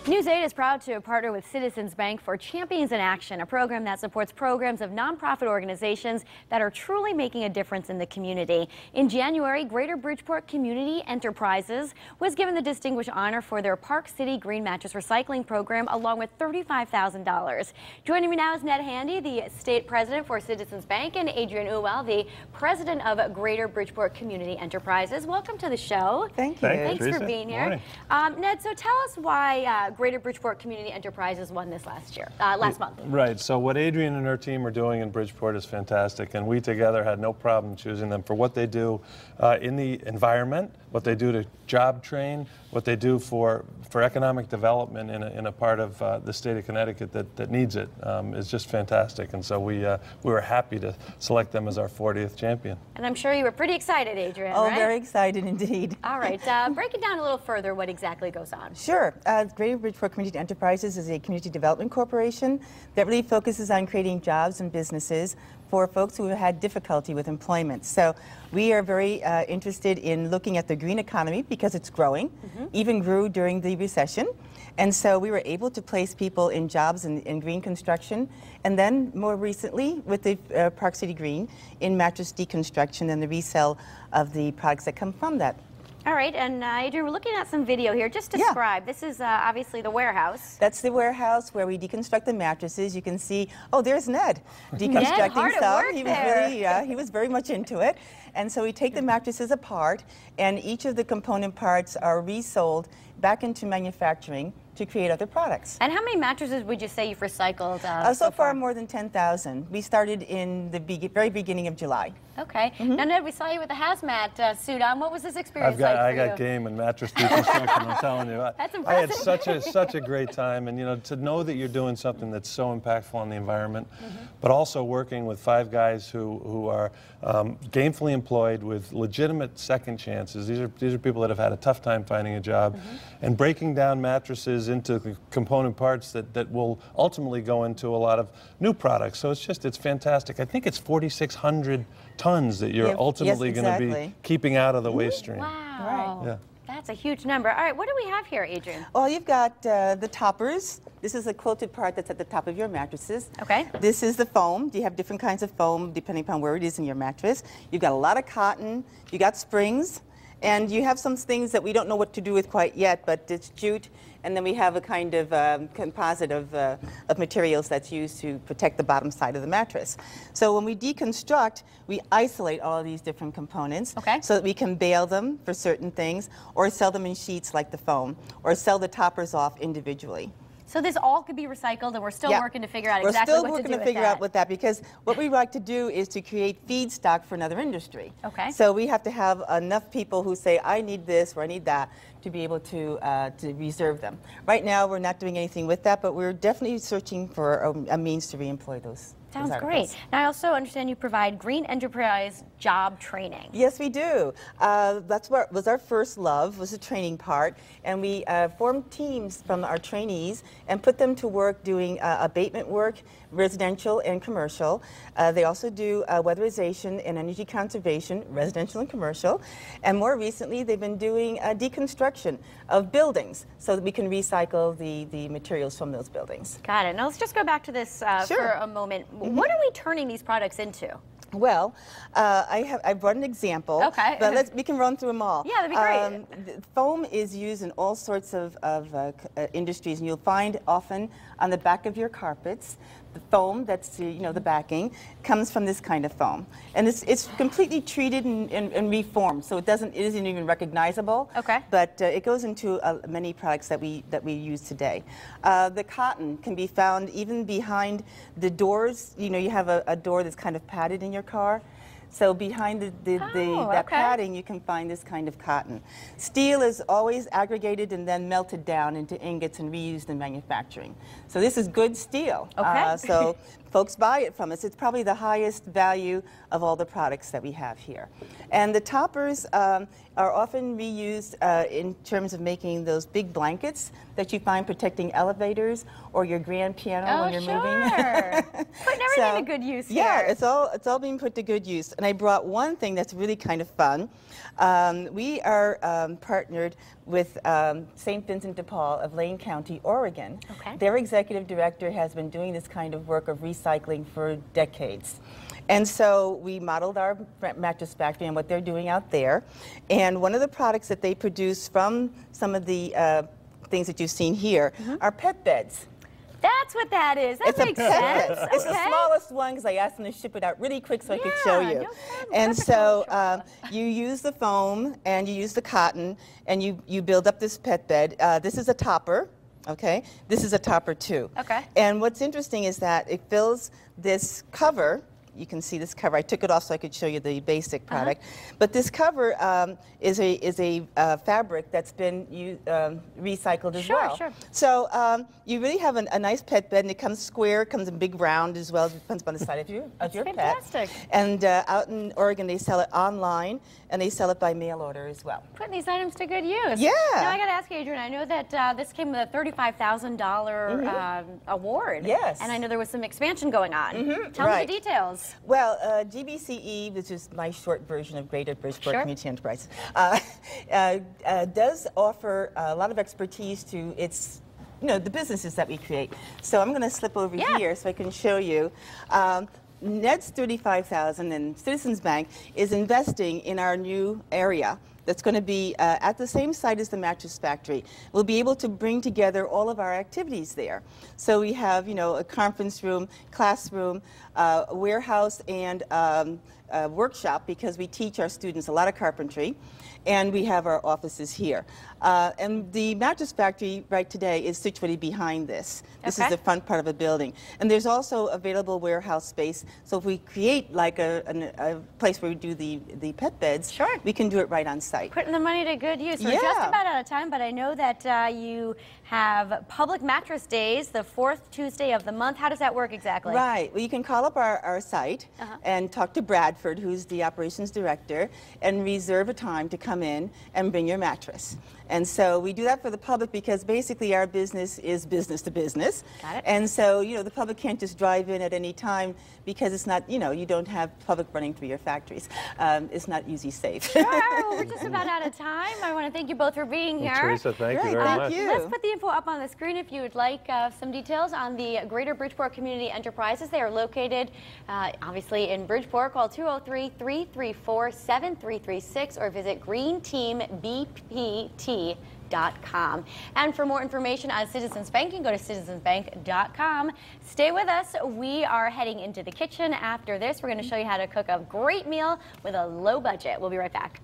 News 8 is proud to partner with Citizens Bank for Champions in Action, a program that supports programs of nonprofit organizations that are truly making a difference in the community. In January, Greater Bridgeport Community Enterprises was given the distinguished honor for their Park City Green Mattress Recycling Program, along with $35,000. Joining me now is Ned Handy, the state president for Citizens Bank, and Adrian Uwell, the president of Greater Bridgeport Community Enterprises. Welcome to the show. Thank you. Thanks for being here. Ned, so tell us why Greater Bridgeport Community Enterprises won this last month. Right. So what Adrian and her team are doing in Bridgeport is fantastic, and we together had no problem choosing them for what they do in the environment, what they do to job train, what they do for economic development in a part of the state of Connecticut that needs it is just fantastic. And so we were happy to select them as our 40th champion. And I'm sure you were pretty excited, Adrian, Oh, right? very excited indeed. All right. Break it down a little further, what exactly goes on. Sure. Greater Bridgeport Community Enterprises is a community development corporation that really focuses on creating jobs and businesses for folks who have had difficulty with employment. So we are very interested in looking at the green economy because it's growing, even grew during the recession. And so we were able to place people in jobs in green construction, and then more recently with the Park City Green in mattress deconstruction and the resale of the products that come from that. All right, and Adrian, we're looking at some video here. Just describe. This is obviously the warehouse. That's the warehouse where we deconstruct the mattresses. You can see, oh, there's Ned deconstructing some. He was very much into it. And so we take the mattresses apart, and each of the component parts are resold back into manufacturing to create other products. And how many mattresses would you say you've recycled so far? More than 10,000. We started in the very beginning of July. Okay. Now, Ned, we saw you with a hazmat suit on. What was this experience like for I you? got game in mattress deconstruction, I'm telling you. That's impressive. I had such a great time, and you know, to know that you're doing something that's so impactful on the environment, but also working with 5 guys who are gainfully employed with legitimate second chances. These are people that have had a tough time finding a job, and breaking down mattresses into component parts that will ultimately go into a lot of new products. So it's fantastic. I think it's 4,600 tons that you're ultimately going to be keeping out of the waste stream. Wow. Right. Yeah. That's a huge number. All right, what do we have here, Adrian? Well, you've got the toppers. This is a quilted part that's at the top of your mattresses. Okay. This is the foam. You have different kinds of foam depending upon where it is in your mattress. You've got a lot of cotton. You got springs. And you have some things that we don't know what to do with quite yet, but it's jute, and then we have a kind of composite of materials that's used to protect the bottom side of the mattress. So when we deconstruct, we isolate all of these different components so that we can bale them for certain things, or sell them in sheets like the foam, or sell the toppers off individually. So this all could be recycled, and we're still working to figure out exactly what to do with that. We're still working to figure out that, because what we like to do is to create feedstock for another industry. Okay. So we have to have enough people who say, I need this or I need that, to be able to reserve them. Right now, we're not doing anything with that, but we're definitely searching for a means to reemploy those. Sounds great. Now, I also understand you provide green enterprise job training. Yes, we do. That's what was our first love, was the training part. And we formed teams from our trainees and put them to work doing abatement work, residential and commercial. They also do weatherization and energy conservation, residential and commercial. And more recently, they've been doing deconstruction of buildings so that we can recycle the materials from those buildings. Got it. Now, let's just go back to this for a moment. What are we turning these products into? Well, I brought an example, but we can run through them all. Yeah, that'd be great. Foam is used in all sorts of industries, and you'll find often on the back of your carpets, the foam that's the backing comes from this kind of foam, and it's completely treated and reformed, so it isn't even recognizable. Okay. But it goes into many products that we use today. The cotton can be found even behind the doors. You have a door that's kind of padded in your car. So behind that padding, you can find this kind of cotton. Steel is always aggregated and then melted down into ingots and reused in manufacturing. So this is good steel. Okay. So folks buy it from us. It's probably the highest value of all the products that we have here. And the toppers are often reused in terms of making those big blankets that you find protecting elevators or your grand piano when you're moving. Putting everything to good use here. Yeah, it's all being put to good use. And I brought one thing that's really kind of fun. We are partnered with St. Vincent de Paul of Lane County, Oregon. Okay. Their executive director has been doing this kind of work of recycling for decades. And so we modeled our mattress factory and what they're doing out there. And one of the products that they produce from some of the things that you've seen here are pet beds. That's what that is. That makes sense. Okay. It's the smallest one because I asked them to ship it out really quick so I could show you. No problem. And so you use the foam and you use the cotton and you build up this pet bed. This is a topper. Okay, this is a topper too. Okay. And what's interesting is that it fills this cover. You can see this cover. I took it off so I could show you the basic product. But this cover is a fabric that's been recycled as well. Sure. So you really have a nice pet bed, and it comes square, comes in big round as well. It depends upon the side of your fantastic. pet. And out in Oregon, they sell it online, and they sell it by mail order as well. Putting these items to good use. Yeah. Now I got to ask you, Adrian. I know that this came with a $35,000 award. Yes. And I know there was some expansion going on. Tell me the details. Well, GBCE, which is my short version of Greater Bridgeport Community Enterprise, does offer a lot of expertise to its, the businesses that we create. So I'm going to slip over here so I can show you. Ned's $35,000 and Citizens Bank is investing in our new area that's going to be at the same site as the mattress factory. We'll be able to bring together all of our activities there. So we have, a conference room, classroom, a warehouse, and a workshop because we teach our students a lot of carpentry. And we have our offices here. And the mattress factory right today is situated behind this. This is the front part of a building. And there's also available warehouse space. So if we create like a place where we do the pet beds, we can do it right on site. Putting the money to good use. We're just about out of time, but I know that you have public mattress days the 4th Tuesday of the month. How does that work exactly? Right. Well, you can call up our site and talk to Bradford, who's the operations director, and reserve a time to come in and bring your mattress. And so we do that for the public because basically our business is business to business. Got it. And so, the public can't just drive in at any time because it's not, you don't have public running through your factories. It's not usually safe. Sure. Well, we're just about out of time. I want to thank you both for being here. Teresa, thank you very much. Let's put the info up on the screen if you would like some details on the Greater Bridgeport Community Enterprises. They are located, obviously, in Bridgeport. Call 203-334-7336 or visit greenteambpt.com. And for more information on Citizens Banking, go to citizensbank.com. Stay with us. We are heading into the kitchen after this. We're going to show you how to cook a great meal with a low budget. We'll be right back.